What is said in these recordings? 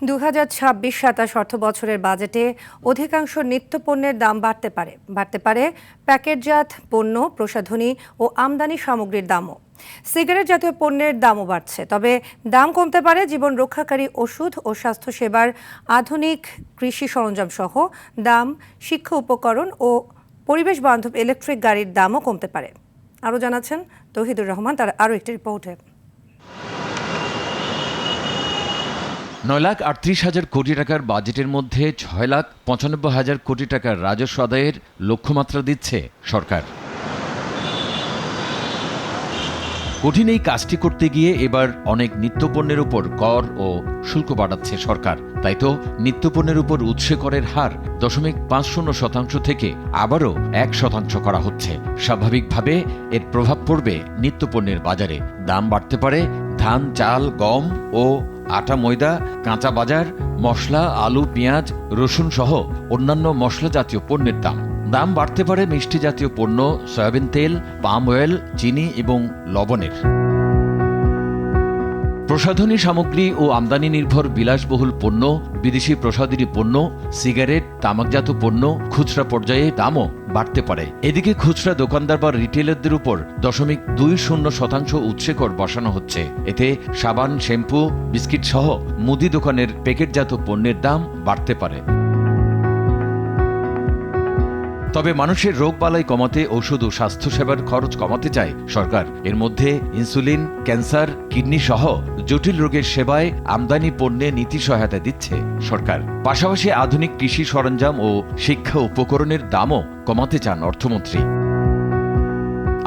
2026-27 অর্থবছরের বাজেটে অধিকাংশ নিত্যপণ্যের দাম বাড়তে পারে প্যাকেটজাত পণ্য, প্রসাধনী ও আমদানি সামগ্রীর দামও। সিগারেট জাতীয় পণ্যের দামও বাড়ছে, তবে দাম কমতে পারে জীবন রক্ষাকারী ওষুধ ও স্বাস্থ্যসেবার আধুনিক কৃষি সরঞ্জাম সহ দাম, শিক্ষা উপকরণ ও পরিবেশ বান্ধব ইলেকট্রিক গাড়ির দামও কমতে পারে। আরও জানাচ্ছেন তৌহিদুর রহমান তার আরও একটি রিপোর্টে। 9,38,000 কোটি টাকার বাজেটের মধ্যে 6,95,000 কোটি টাকার রাজস্ব আদায়ের লক্ষ্যমাত্রা দিচ্ছে সরকার। কঠিন এই কাজটি করতে গিয়ে এবার অনেক নিত্যপণ্যের উপর কর ও শুল্ক বাড়াচ্ছে সরকার। তাই তো নিত্যপণ্যের উপর উৎসে করের হার 0.50% থেকে আবারও 1% করা হচ্ছে। স্বাভাবিকভাবে এর প্রভাব পড়বে নিত্যপণ্যের বাজারে। দাম বাড়তে পারে ধান, চাল, গম ও আটা, ময়দা, কাঁচা বাজার, মশলা, আলু, পেঁয়াজ, রসুন সহ অন্যান্য মশলা জাতীয় পণ্যের দাম বাড়তে পারে মিষ্টি জাতীয় পণ্য, সয়াবিন তেল, পাম অয়েল, চিনি এবং লবণের। প্রসাধনী সামগ্রী ও আমদানি নির্ভর বিলাসবহুল পণ্য, বিদেশি প্রসাধনী পণ্য, সিগারেট, তামাকজাত পণ্য খুচরা পর্যায়ে দামও বাড়তে পারে। এদিকে খুচরা দোকানদার বা রিটেলারদের উপর 0.20% উৎসে কর বসানো হচ্ছে। এতে সাবান, শ্যাম্পু, বিস্কিট সহ মুদি দোকানের প্যাকেটজাত পণ্যের দাম বাড়তে পারে। তবে মানুষের রোগবালাই কমাতে ওষুধ ও স্বাস্থ্যসেবার খরচ কমাতে চায় সরকার। এর মধ্যে ইনসুলিন, ক্যান্সার, কিডনি সহ জটিল রোগের সেবায় আমদানি পণ্যে নীতি সহায়তা দিচ্ছে সরকার। পাশাপাশি আধুনিক কৃষি সরঞ্জাম ও শিক্ষা উপকরণের দামও কমাতে চান অর্থমন্ত্রী।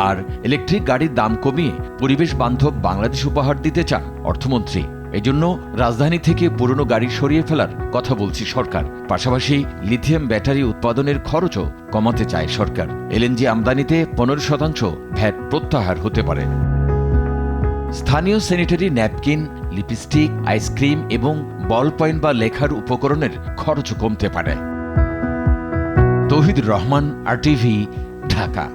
আর ইলেকট্রিক গাড়ির দাম কমিয়ে পরিবেশ বান্ধব বাংলাদেশ উপহার দিতে চান অর্থমন্ত্রী। এজন্য রাজধানী থেকে পুরনো গাড়ি সরিয়ে ফেলার কথা বলছে সরকার। পাশাপাশি লিথিয়াম ব্যাটারি উৎপাদনের খরচও কমাতে চায় সরকার। এলএনজি আমদানিতে 15% ভ্যাট প্রত্যাহার হতে পারে। স্থানীয় স্যানিটারি ন্যাপকিন, লিপস্টিক, আইসক্রিম এবং বল পয়েন্ট বা লেখার উপকরণের খরচও কমতে পারে। তৌহিদুর রহমান, RTV, ঢাকা।